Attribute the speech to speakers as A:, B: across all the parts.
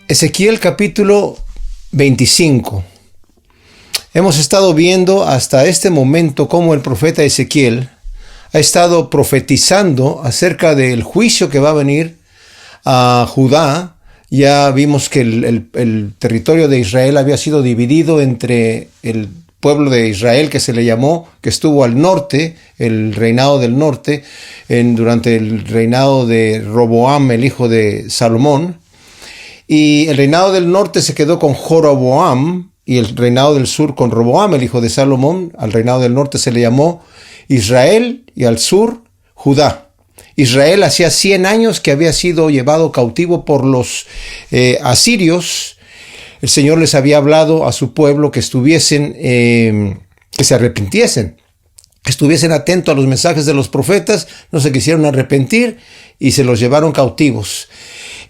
A: Ezequiel capítulo 25. Hemos estado viendo hasta este momento cómo el profeta Ezequiel ha estado profetizando acerca del juicio que va a venir a Judá. Ya vimos que el territorio de Israel había sido dividido entre el pueblo de Israel, que se le llamó, que estuvo al norte, el reinado del norte, durante el reinado de Roboam, el hijo de Salomón. Y el reinado del norte se quedó con Joroboam, y el reinado del sur con Roboam, el hijo de Salomón. Al reinado del norte se le llamó Israel, y al sur Judá. Israel hacía 100 años que había sido llevado cautivo por los asirios. El Señor les había hablado a su pueblo que estuviesen, que se arrepintiesen, que estuviesen atentos a los mensajes de los profetas. No se quisieron arrepentir y se los llevaron cautivos.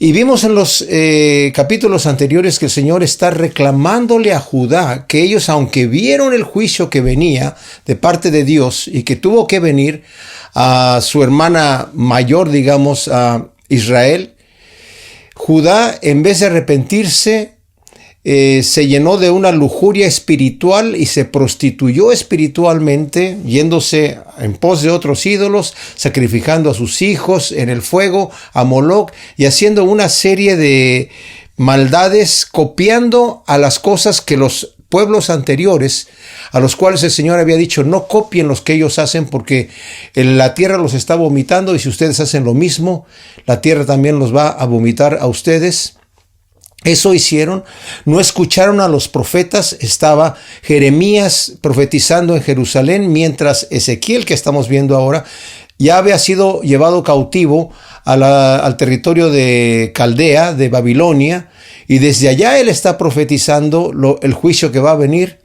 A: Y vimos en los capítulos anteriores que el Señor está reclamándole a Judá que ellos, aunque vieron el juicio que venía de parte de Dios y que tuvo que venir a su hermana mayor, digamos, a Israel, Judá, en vez de arrepentirse, se llenó de una lujuria espiritual y se prostituyó espiritualmente, yéndose en pos de otros ídolos, sacrificando a sus hijos en el fuego, a Moloc, y haciendo una serie de maldades, copiando a las cosas que los pueblos anteriores, a los cuales el Señor había dicho, no copien los que ellos hacen, porque la tierra los está vomitando, y si ustedes hacen lo mismo, la tierra también los va a vomitar a ustedes. Eso hicieron, no escucharon a los profetas. Estaba Jeremías profetizando en Jerusalén, mientras Ezequiel, que estamos viendo ahora, ya había sido llevado cautivo al territorio de Caldea, de Babilonia, y desde allá él está profetizando el juicio que va a venir.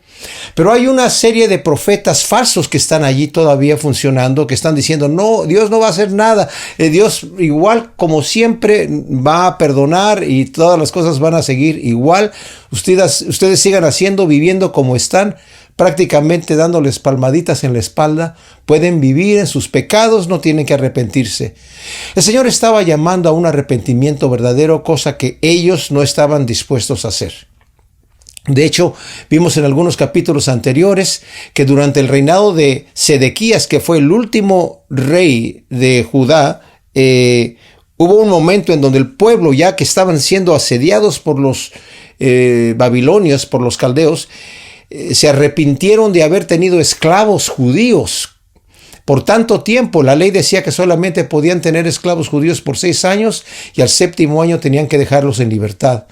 A: Pero hay una serie de profetas falsos que están allí todavía funcionando, que están diciendo, no, Dios no va a hacer nada. Dios igual como siempre va a perdonar y todas las cosas van a seguir igual. Ustedes sigan haciendo, viviendo como están, prácticamente dándoles palmaditas en la espalda. Pueden vivir en sus pecados, no tienen que arrepentirse. El Señor estaba llamando a un arrepentimiento verdadero, cosa que ellos no estaban dispuestos a hacer. De hecho, vimos en algunos capítulos anteriores que durante el reinado de Sedequías, que fue el último rey de Judá, hubo un momento en donde el pueblo, ya que estaban siendo asediados por los babilonios, por los caldeos, se arrepintieron de haber tenido esclavos judíos por tanto tiempo. La ley decía que solamente podían tener esclavos judíos por 6 años y al 7º año tenían que dejarlos en libertad.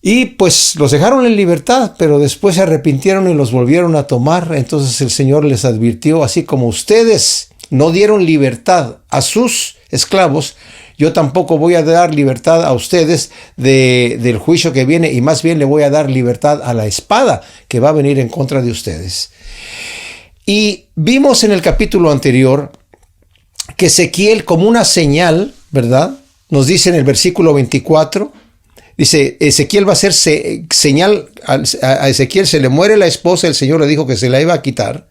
A: Y pues los dejaron en libertad, pero después se arrepintieron y los volvieron a tomar. Entonces el Señor les advirtió, así como ustedes no dieron libertad a sus esclavos, yo tampoco voy a dar libertad a ustedes del juicio que viene, y más bien le voy a dar libertad a la espada que va a venir en contra de ustedes. Y vimos en el capítulo anterior que Ezequiel, como una señal, ¿verdad? Nos dice en el versículo 24, dice, Ezequiel va a ser señal, a Ezequiel se le muere la esposa, el Señor le dijo que se la iba a quitar,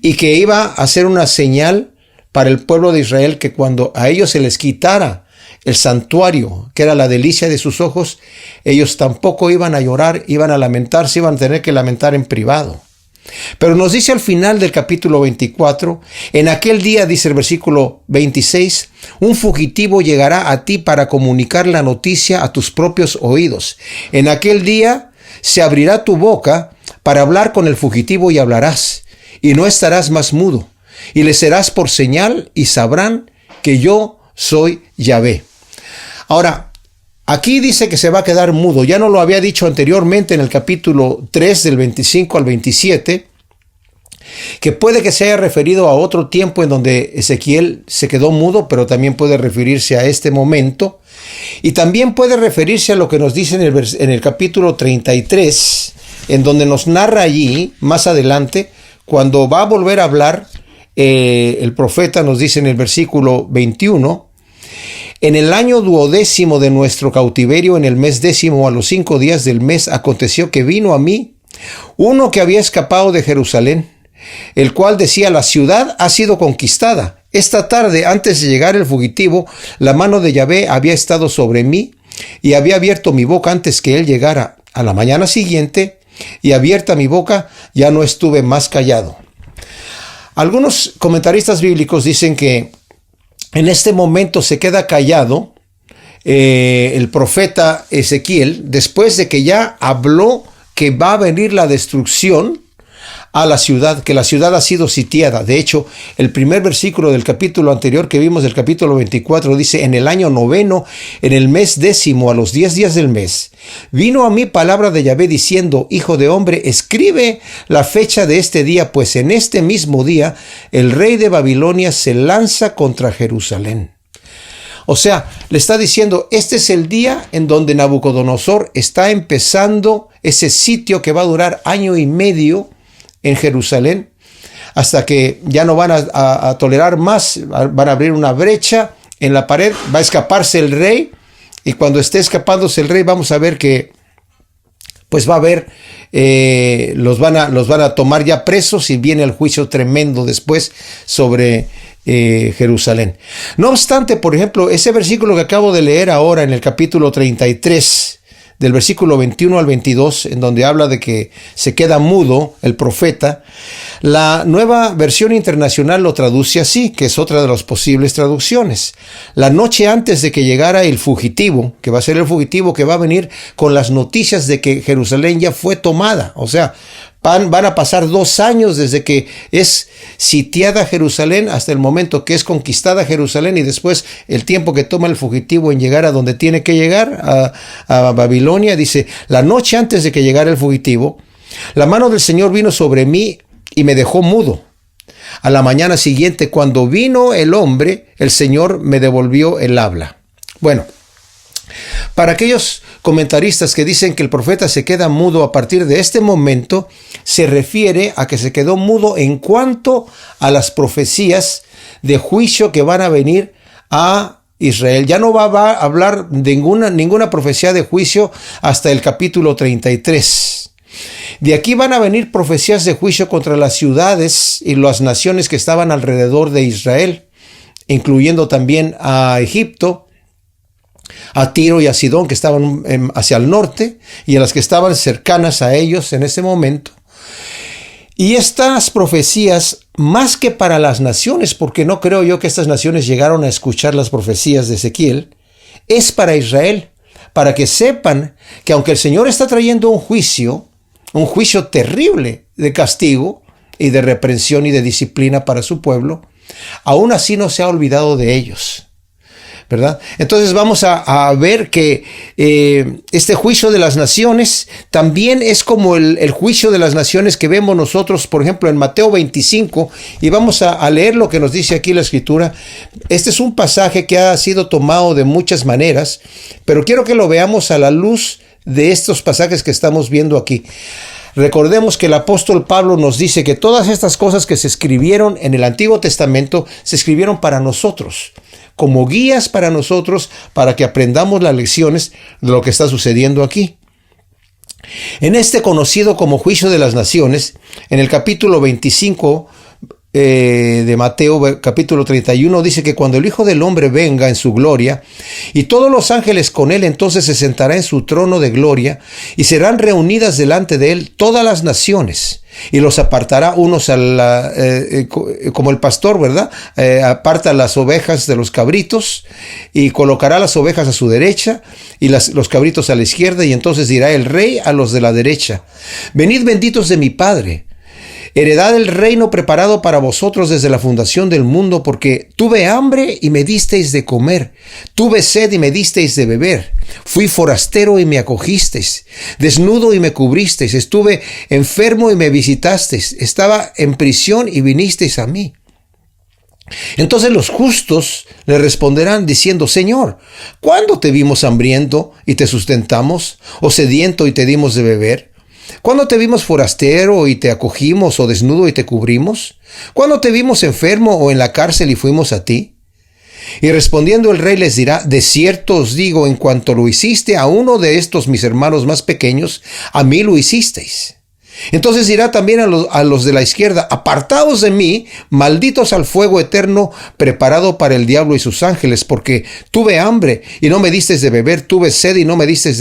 A: y que iba a hacer una señal para el pueblo de Israel, que cuando a ellos se les quitara el santuario, que era la delicia de sus ojos, ellos tampoco iban a llorar, iban a lamentarse, iban a tener que lamentar en privado. Pero nos dice al final del capítulo 24, en aquel día, dice el versículo 26, un fugitivo llegará a ti para comunicar la noticia a tus propios oídos. En aquel día se abrirá tu boca para hablar con el fugitivo y hablarás, y no estarás más mudo, y le serás por señal y sabrán que yo soy Yahvé. Ahora, aquí dice que se va a quedar mudo. Ya no lo había dicho anteriormente en el capítulo 3 del 25 al 27, que puede que se haya referido a otro tiempo en donde Ezequiel se quedó mudo, pero también puede referirse a este momento. Y también puede referirse a lo que nos dice en el capítulo 33, en donde nos narra allí, más adelante, cuando va a volver a hablar, el profeta nos dice en el versículo 21, en el año 12º de nuestro cautiverio, en el mes 10º, a los 5 días del mes, aconteció que vino a mí uno que había escapado de Jerusalén, el cual decía, la ciudad ha sido conquistada. Esta tarde, antes de llegar el fugitivo, la mano de Yahvé había estado sobre mí, y había abierto mi boca antes que él llegara. A la mañana siguiente, y abierta mi boca, ya no estuve más callado. Algunos comentaristas bíblicos dicen que en este momento se queda callado el profeta Ezequiel después de que ya habló que va a venir la destrucción a la ciudad, que la ciudad ha sido sitiada. De hecho, el primer versículo del capítulo anterior que vimos, del capítulo 24, dice: en el año 9, en el mes 10, a los 10 días del mes, vino a mí palabra de Yahvé diciendo: hijo de hombre, escribe la fecha de este día, pues en este mismo día el rey de Babilonia se lanza contra Jerusalén. O sea, le está diciendo, este es el día en donde Nabucodonosor está empezando ese sitio que va a durar 1 año y medio en Jerusalén, hasta que ya no van a tolerar más, van a abrir una brecha en la pared, va a escaparse el rey, y cuando esté escapándose el rey vamos a ver que pues va a haber, los van a tomar ya presos, y viene el juicio tremendo después sobre Jerusalén. No obstante, por ejemplo, ese versículo que acabo de leer ahora en el capítulo 33, del versículo 21 al 22, en donde habla de que se queda mudo el profeta, la Nueva Versión Internacional lo traduce así, que es otra de las posibles traducciones. La noche antes de que llegara el fugitivo, que va a ser el fugitivo que va a venir con las noticias de que Jerusalén ya fue tomada, o sea, van a pasar 2 años desde que es sitiada Jerusalén hasta el momento que es conquistada Jerusalén, y después el tiempo que toma el fugitivo en llegar a donde tiene que llegar, a Babilonia. Dice: la noche antes de que llegara el fugitivo, la mano del Señor vino sobre mí y me dejó mudo. A la mañana siguiente, cuando vino el hombre, el Señor me devolvió el habla. Bueno, para aquellos comentaristas que dicen que el profeta se queda mudo a partir de este momento, se refiere a que se quedó mudo en cuanto a las profecías de juicio que van a venir a Israel. Ya no va a hablar de ninguna profecía de juicio hasta el capítulo 33. De aquí van a venir profecías de juicio contra las ciudades y las naciones que estaban alrededor de Israel, incluyendo también a Egipto, a Tiro y a Sidón, que estaban hacia el norte, y a las que estaban cercanas a ellos en ese momento. Y estas profecías, más que para las naciones, porque no creo yo que estas naciones llegaron a escuchar las profecías de Ezequiel, es para Israel, para que sepan que aunque el Señor está trayendo un juicio terrible de castigo y de reprensión y de disciplina para su pueblo, aún así no se ha olvidado de ellos, ¿verdad? Entonces vamos a ver que este juicio de las naciones también es como el juicio de las naciones que vemos nosotros, por ejemplo, en Mateo 25, y vamos a leer lo que nos dice aquí la Escritura. Este es un pasaje que ha sido tomado de muchas maneras, pero quiero que lo veamos a la luz de estos pasajes que estamos viendo aquí. Recordemos que el apóstol Pablo nos dice que todas estas cosas que se escribieron en el Antiguo Testamento se escribieron para nosotros, como guías para nosotros, para que aprendamos las lecciones de lo que está sucediendo aquí. En este conocido como juicio de las naciones, en el capítulo 25 de Mateo, capítulo 31, dice que cuando el Hijo del Hombre venga en su gloria y todos los ángeles con él, entonces se sentará en su trono de gloria y serán reunidas delante de él todas las naciones, y los apartará unos como el pastor, ¿verdad? Aparta las ovejas de los cabritos y colocará las ovejas a su derecha y los cabritos a la izquierda, y entonces dirá el rey a los de la derecha: venid benditos de mi Padre, heredad el reino preparado para vosotros desde la fundación del mundo, porque tuve hambre y me disteis de comer, tuve sed y me disteis de beber, fui forastero y me acogisteis, desnudo y me cubristeis, estuve enfermo y me visitasteis, estaba en prisión y vinisteis a mí. Entonces los justos le responderán diciendo: Señor, ¿cuándo te vimos hambriento y te sustentamos, o sediento y te dimos de beber? ¿Cuándo te vimos forastero y te acogimos, o desnudo y te cubrimos? ¿Cuándo te vimos enfermo o en la cárcel y fuimos a ti? Y respondiendo el rey les dirá: de cierto os digo, en cuanto lo hiciste a uno de estos mis hermanos más pequeños, a mí lo hicisteis. Entonces dirá también a los de la izquierda: apartaos de mí, malditos al fuego eterno preparado para el diablo y sus ángeles, porque tuve hambre y no me disteis de beber, tuve sed y no me disteis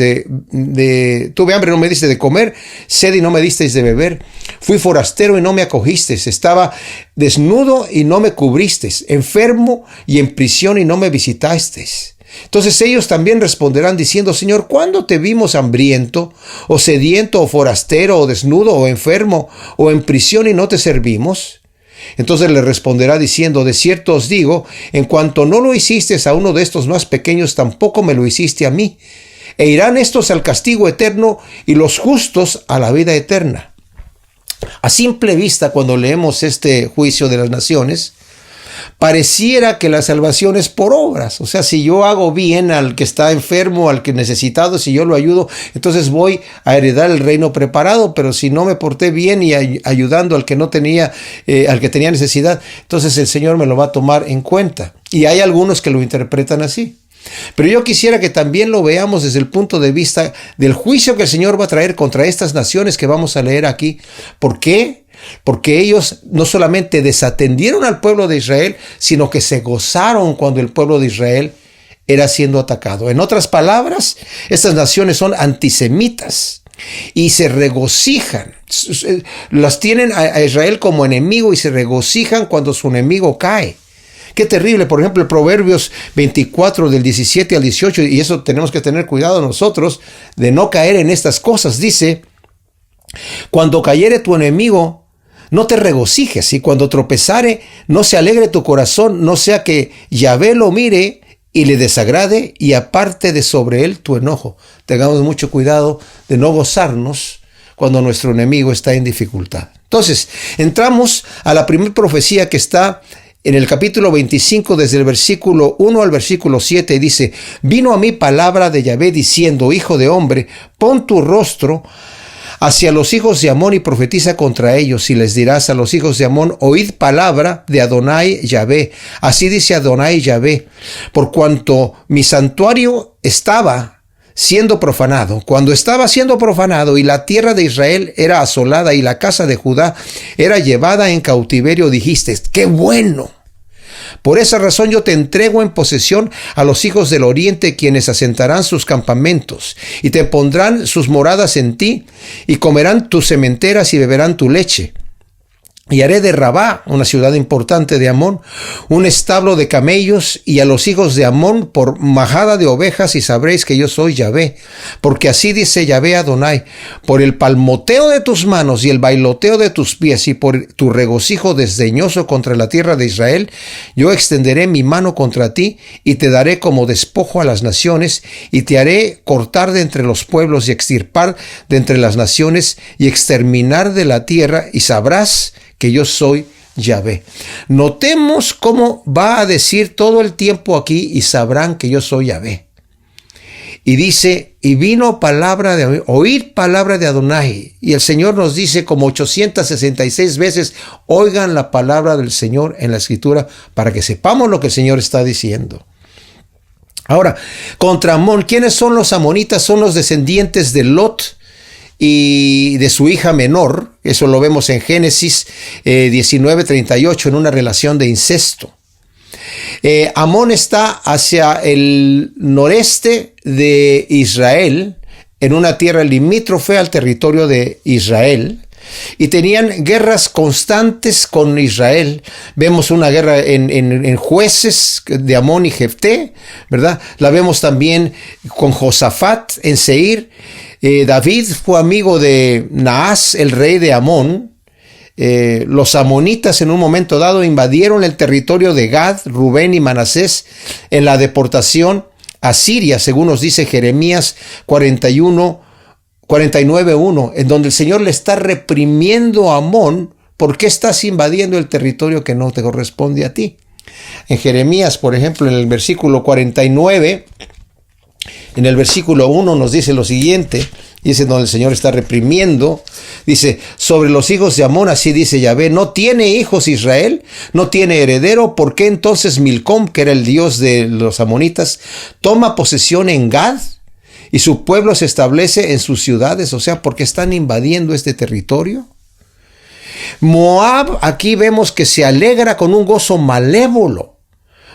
A: tuve hambre y no me disteis de comer, sed y no me disteis de beber, fui forastero y no me acogisteis, estaba desnudo y no me cubristeis, enfermo y en prisión y no me visitasteis. Entonces ellos también responderán diciendo: Señor, ¿cuándo te vimos hambriento, o sediento, o forastero, o desnudo, o enfermo, o en prisión y no te servimos? Entonces le responderá diciendo: de cierto os digo, en cuanto no lo hiciste a uno de estos más pequeños, tampoco me lo hiciste a mí. E irán estos al castigo eterno y los justos a la vida eterna. A simple vista, cuando leemos este juicio de las naciones, pareciera que la salvación es por obras. O sea, si yo hago bien al que está enfermo, al que necesitado, si yo lo ayudo, entonces voy a heredar el reino preparado. Pero si no me porté bien y ayudando al que no tenía, al que tenía necesidad, entonces el Señor me lo va a tomar en cuenta. Y hay algunos que lo interpretan así. Pero yo quisiera que también lo veamos desde el punto de vista del juicio que el Señor va a traer contra estas naciones que vamos a leer aquí. ¿Por qué? Porque ellos no solamente desatendieron al pueblo de Israel, sino que se gozaron cuando el pueblo de Israel era siendo atacado. En otras palabras, estas naciones son antisemitas y se regocijan. Las tienen a Israel como enemigo y se regocijan cuando su enemigo cae. Qué terrible. Por ejemplo, el Proverbios 24 del 17 al 18, y eso tenemos que tener cuidado nosotros de no caer en estas cosas. Dice: cuando cayere tu enemigo, no te regocijes, y cuando tropezare, no se alegre tu corazón, no sea que Yahvé lo mire y le desagrade y aparte de sobre él tu enojo. Tengamos mucho cuidado de no gozarnos cuando nuestro enemigo está en dificultad. Entonces, entramos a la primera profecía que está en el capítulo 25, desde el versículo 1 al versículo 7, dice: vino a mí palabra de Yahvé diciendo: hijo de hombre, pon tu rostro hacia los hijos de Amón y profetiza contra ellos, y les dirás a los hijos de Amón: oíd palabra de Adonai Yahvé. Así dice Adonai Yahvé: por cuanto mi santuario estaba siendo profanado, cuando estaba siendo profanado y la tierra de Israel era asolada y la casa de Judá era llevada en cautiverio, dijiste: ¡qué bueno! Por esa razón yo te entrego en posesión a los hijos del oriente, quienes asentarán sus campamentos y te pondrán sus moradas en ti, y comerán tus sementeras y beberán tu leche. Y haré de Rabá, una ciudad importante de Amón, un establo de camellos, y a los hijos de Amón por majada de ovejas, y sabréis que yo soy Yahvé. Porque así dice Yahvé Adonai: por el palmoteo de tus manos y el bailoteo de tus pies, y por tu regocijo desdeñoso contra la tierra de Israel, yo extenderé mi mano contra ti, y te daré como despojo a las naciones, y te haré cortar de entre los pueblos, y extirpar de entre las naciones, y exterminar de la tierra, y sabrás que yo soy Yahvé. Notemos cómo va a decir todo el tiempo aquí: y sabrán que yo soy Yahvé. Y dice: y vino palabra de oír palabra de Adonai. Y el Señor nos dice como 866 veces: oigan la palabra del Señor en la Escritura, para que sepamos lo que el Señor está diciendo. Ahora, contra Amón, ¿quiénes son los amonitas? Son los descendientes de Lot y de su hija menor. Eso lo vemos en Génesis 19:38, en una relación de incesto. Amón está hacia el noreste de Israel, en una tierra limítrofe al territorio de Israel, y tenían guerras constantes con Israel. Vemos una guerra en Jueces de Amón y Jefté, ¿verdad? La vemos también con Josafat en Seir. David fue amigo de Naas, el rey de Amón. Los amonitas en un momento dado invadieron el territorio de Gad, Rubén y Manasés en la deportación a Siria, según nos dice Jeremías 49:1, en donde el Señor le está reprimiendo a Amón: ¿por qué estás invadiendo el territorio que no te corresponde a ti? En Jeremías, por ejemplo, en el versículo 49, en el versículo 1 nos dice lo siguiente, dice donde el Señor está reprimiendo, dice: sobre los hijos de Amón, así dice Yahvé: ¿no tiene hijos Israel? ¿No tiene heredero? ¿Por qué entonces Milcom, que era el dios de los amonitas, toma posesión en Gad? y su pueblo se establece en sus ciudades, o sea, porque están invadiendo este territorio. Moab, aquí vemos que se alegra con un gozo malévolo,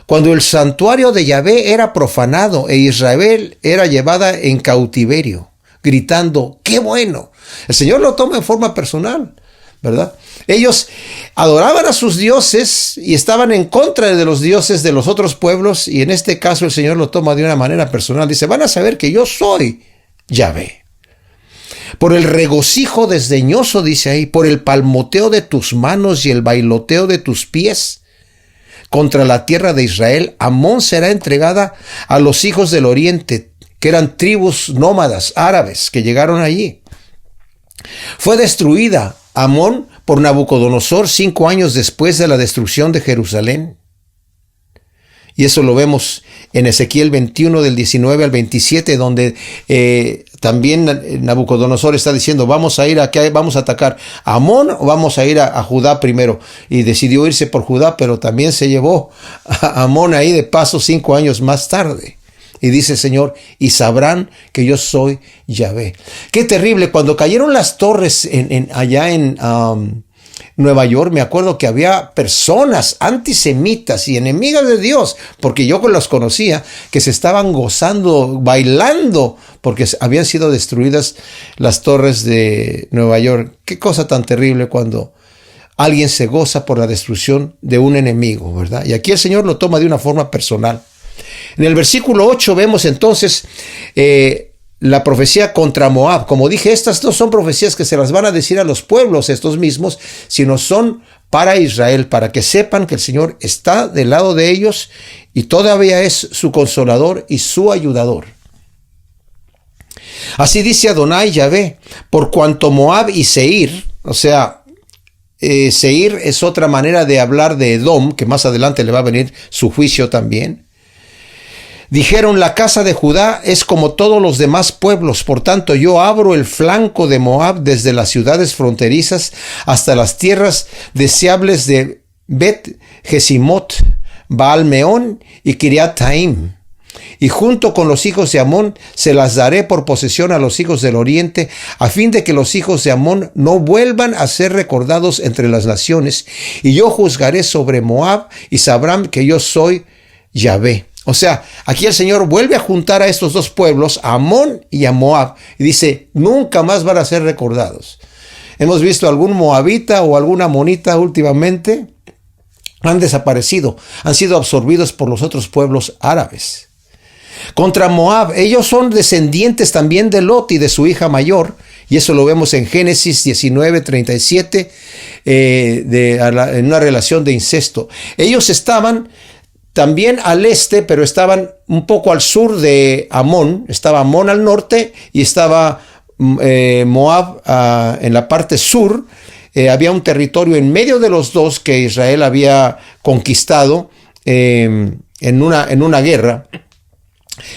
A: cuando el santuario de Yahvé era profanado e Israel era llevada en cautiverio, gritando, ¡qué bueno! El Señor lo toma en forma personal, ¿verdad? Ellos adoraban a sus dioses y estaban en contra de los dioses de los otros pueblos, y en este caso el Señor lo toma de una manera personal. Dice, van a saber que yo soy Yahvé. Por el regocijo desdeñoso, dice ahí, por el palmoteo de tus manos y el bailoteo de tus pies contra la tierra de Israel, Amón será entregada a los hijos del oriente, que eran tribus nómadas árabes que llegaron allí. Fue destruida Amón por Nabucodonosor 5 años después de la destrucción de Jerusalén. Y eso lo vemos en Ezequiel 21 del 19 al 27, donde también Nabucodonosor está diciendo, vamos a atacar a Amón o vamos a ir a Judá primero. Y decidió irse por Judá, pero también se llevó a Amón ahí de paso 5 años más tarde. Y dice el Señor, y sabrán que yo soy Yahvé. Qué terrible, cuando cayeron las torres allá en Nueva York, me acuerdo que había personas antisemitas y enemigas de Dios, porque yo los conocía, que se estaban gozando, bailando, porque habían sido destruidas las torres de Nueva York. Qué cosa tan terrible cuando alguien se goza por la destrucción de un enemigo, ¿verdad? Y aquí el Señor lo toma de una forma personal. En el versículo 8 vemos entonces la profecía contra Moab. Como dije, estas no son profecías que se las van a decir a los pueblos estos mismos, sino son para Israel, para que sepan que el Señor está del lado de ellos y todavía es su consolador y su ayudador. Así dice Adonai Yahvé, por cuanto Moab y Seir, o sea, Seir es otra manera de hablar de Edom, que más adelante le va a venir su juicio también. Dijeron, la casa de Judá es como todos los demás pueblos, por tanto yo abro el flanco de Moab desde las ciudades fronterizas hasta las tierras deseables de Bet Jesimot, Baal-Meón y Kiriat-Taim. Y junto con los hijos de Amón se las daré por posesión a los hijos del oriente, a fin de que los hijos de Amón no vuelvan a ser recordados entre las naciones. Y yo juzgaré sobre Moab y sabrán que yo soy Yahvé. O sea, aquí el Señor vuelve a juntar a estos dos pueblos, a Amón y a Moab, y dice, nunca más van a ser recordados. Hemos visto algún moabita o alguna amonita últimamente, han desaparecido, han sido absorbidos por los otros pueblos árabes. Contra Moab, ellos son descendientes también de Lot y de su hija mayor, y eso lo vemos en Génesis 19:37, en una relación de incesto. Ellos estaban también al este, pero estaban un poco al sur de Amón. Estaba Amón al norte y estaba Moab en la parte sur. Había un territorio en medio de los dos que Israel había conquistado en una guerra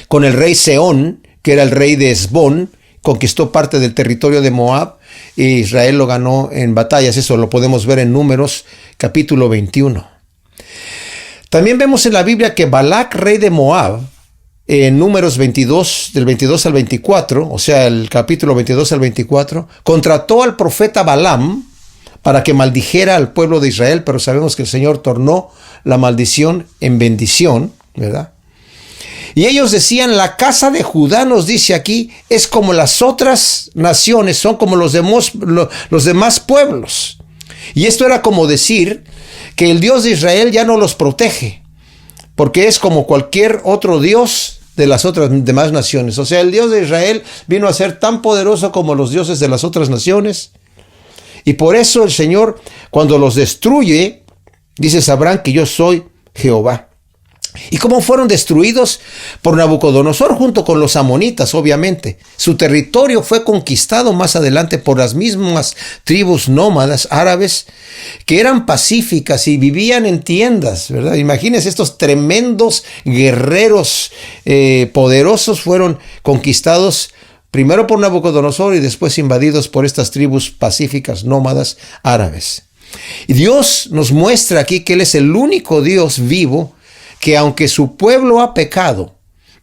A: con el rey Seón, que era el rey de Esbón. Conquistó parte del territorio de Moab e Israel lo ganó en batallas. Eso lo podemos ver en Números capítulo 21. También vemos en la Biblia que Balac, rey de Moab, en Números 22, del 22 al 24, o sea, el capítulo 22 al 24, contrató al profeta Balaam para que maldijera al pueblo de Israel, pero sabemos que el Señor tornó la maldición en bendición, ¿verdad? Y ellos decían, la casa de Judá, nos dice aquí, es como las otras naciones, son como los demás pueblos. Y esto era como decir que el Dios de Israel ya no los protege, porque es como cualquier otro Dios de las otras demás naciones. O sea, el Dios de Israel vino a ser tan poderoso como los dioses de las otras naciones. Y por eso el Señor, cuando los destruye, dice, sabrán que yo soy Jehová. ¿Y cómo fueron destruidos? Por Nabucodonosor junto con los amonitas, obviamente. Su territorio fue conquistado más adelante por las mismas tribus nómadas árabes que eran pacíficas y vivían en tiendas, ¿verdad? Imagínense, estos tremendos guerreros poderosos fueron conquistados primero por Nabucodonosor y después invadidos por estas tribus pacíficas nómadas árabes. Y Dios nos muestra aquí que Él es el único Dios vivo que aunque su pueblo ha pecado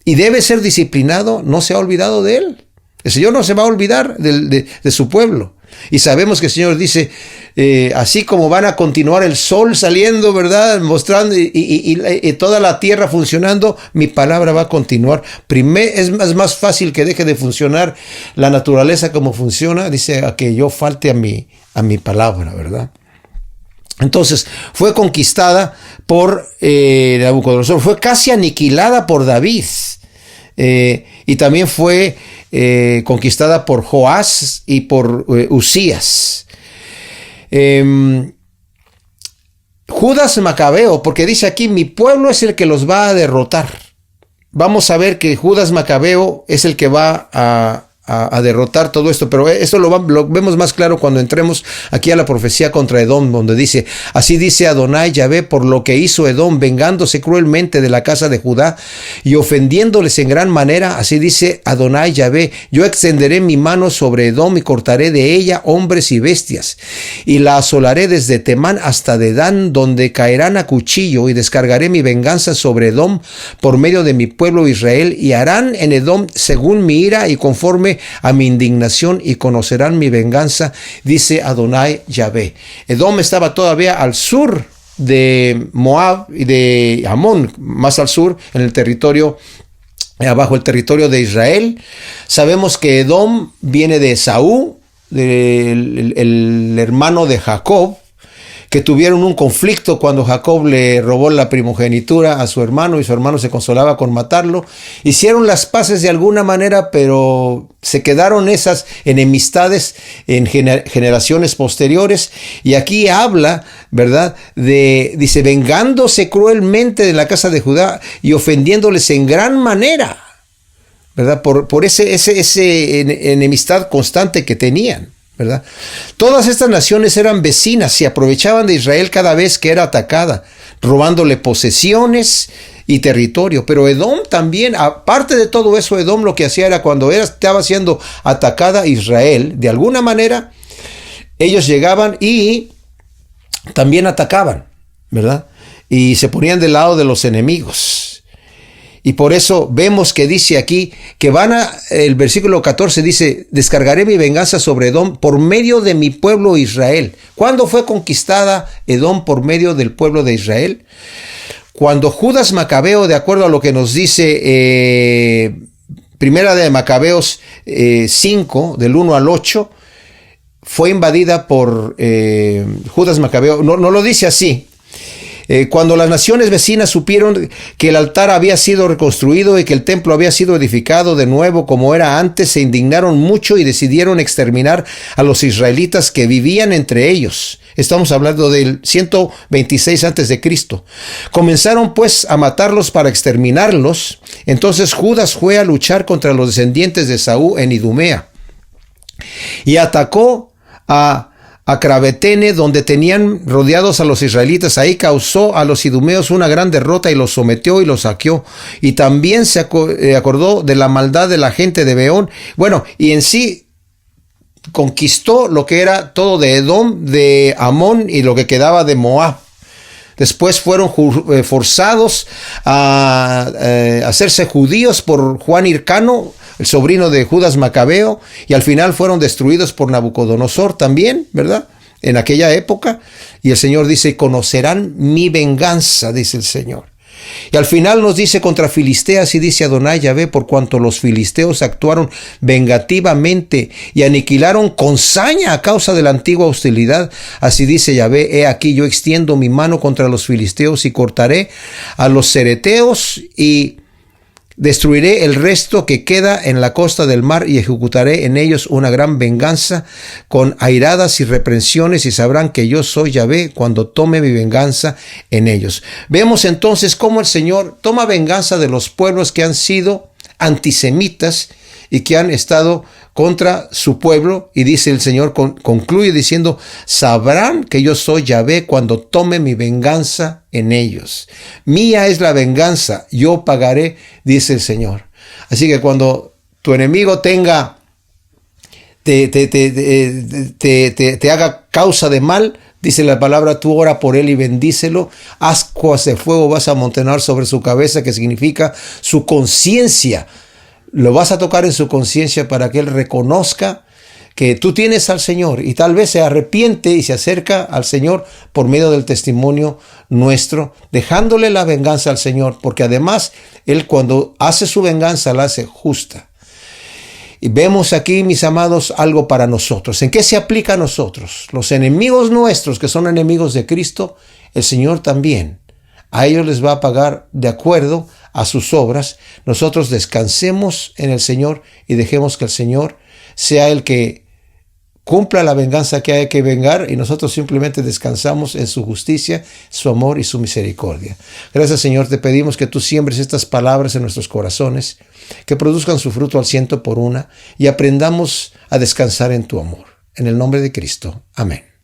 A: y debe ser disciplinado, no se ha olvidado de él. El Señor no se va a olvidar de su pueblo. Y sabemos que el Señor dice, así como van a continuar el sol saliendo, ¿verdad? Mostrando y toda la tierra funcionando, mi palabra va a continuar. Es más fácil que deje de funcionar la naturaleza como funciona, dice, a que yo falte a mi palabra, ¿verdad? Entonces, fue conquistada por Nabucodonosor, fue casi aniquilada por David. Y también fue conquistada por Joás y por Usías. Judas Macabeo, porque dice aquí, mi pueblo es el que los va a derrotar. Vamos a ver que Judas Macabeo es el que va a derrotar todo esto, pero esto lo vemos más claro cuando entremos aquí a la profecía contra Edom, donde dice, así dice Adonai Yahvé, por lo que hizo Edom, vengándose cruelmente de la casa de Judá y ofendiéndoles en gran manera, así dice Adonai Yahvé, yo extenderé mi mano sobre Edom y cortaré de ella hombres y bestias, y la asolaré desde Temán hasta Dedán, donde caerán a cuchillo, y descargaré mi venganza sobre Edom por medio de mi pueblo Israel, y harán en Edom según mi ira y conforme a mi indignación, y conocerán mi venganza, dice Adonai Yahvé. Edom estaba todavía al sur de Moab y de Amón, más al sur, en el territorio, bajo el territorio de Israel. Sabemos que Edom viene de Esaú, el hermano de Jacob, que tuvieron un conflicto cuando Jacob le robó la primogenitura a su hermano y su hermano se consolaba con matarlo. Hicieron las paces de alguna manera, pero se quedaron esas enemistades en generaciones posteriores. Y aquí habla, ¿verdad? Dice, vengándose cruelmente de la casa de Judá y ofendiéndoles en gran manera, ¿verdad? Por ese enemistad constante que tenían, ¿verdad? Todas estas naciones eran vecinas, se aprovechaban de Israel cada vez que era atacada, robándole posesiones y territorio. Pero Edom también, aparte de todo eso, Edom lo que hacía era cuando estaba siendo atacada Israel, de alguna manera, ellos llegaban y también atacaban, ¿verdad? Y se ponían del lado de los enemigos. Y por eso vemos que dice aquí que el versículo 14 dice, descargaré mi venganza sobre Edom por medio de mi pueblo Israel. ¿Cuándo fue conquistada Edom por medio del pueblo de Israel? Cuando Judas Macabeo, de acuerdo a lo que nos dice Primera de Macabeos 5, del 1 al 8, fue invadida por Judas Macabeo. No lo dice así. Cuando las naciones vecinas supieron que el altar había sido reconstruido y que el templo había sido edificado de nuevo como era antes, se indignaron mucho y decidieron exterminar a los israelitas que vivían entre ellos. Estamos hablando del 126 a.C. Comenzaron pues a matarlos para exterminarlos. Entonces Judas fue a luchar contra los descendientes de Esaú en Idumea y atacó a Cravetene, donde tenían rodeados a los israelitas. Ahí causó a los idumeos una gran derrota y los sometió y los saqueó. Y también se acordó de la maldad de la gente de Beón. Bueno, y en sí conquistó lo que era todo de Edom, de Amón y lo que quedaba de Moab. Después fueron forzados a hacerse judíos por Juan Hircano, el sobrino de Judas Macabeo, y al final fueron destruidos por Nabucodonosor también, ¿verdad? En aquella época. Y el Señor dice, conocerán mi venganza, dice el Señor. Y al final nos dice contra filisteas, y dice Adonai Yahvé, por cuanto los filisteos actuaron vengativamente y aniquilaron con saña a causa de la antigua hostilidad. Así dice Yahvé, he aquí yo extiendo mi mano contra los filisteos y cortaré a los cereteos y destruiré el resto que queda en la costa del mar y ejecutaré en ellos una gran venganza con airadas y reprensiones, y sabrán que yo soy Yahvé cuando tome mi venganza en ellos. Vemos entonces cómo el Señor toma venganza de los pueblos que han sido antisemitas y que han estado contra su pueblo, y dice el Señor, concluye diciendo, sabrán que yo soy Yahvé cuando tome mi venganza en ellos. Mía es la venganza, yo pagaré, dice el Señor. Así que cuando tu enemigo te haga causa de mal, Dice la palabra, tú ora por él y bendícelo. Ascuas de fuego vas a amontonar sobre su cabeza, que significa su conciencia. Lo vas a tocar en su conciencia para que él reconozca que tú tienes al Señor y tal vez se arrepiente y se acerca al Señor por medio del testimonio nuestro, dejándole la venganza al Señor, porque además él cuando hace su venganza la hace justa. Y vemos aquí, mis amados, algo para nosotros. ¿En qué se aplica a nosotros? Los enemigos nuestros, que son enemigos de Cristo, el Señor también. A ellos les va a pagar de acuerdo a sus obras. Nosotros descansemos en el Señor y dejemos que el Señor sea el que cumpla la venganza que hay que vengar y nosotros simplemente descansamos en su justicia, su amor y su misericordia. Gracias, Señor, te pedimos que tú siembres estas palabras en nuestros corazones, que produzcan su fruto al 100 por una y aprendamos a descansar en tu amor. En el nombre de Cristo. Amén.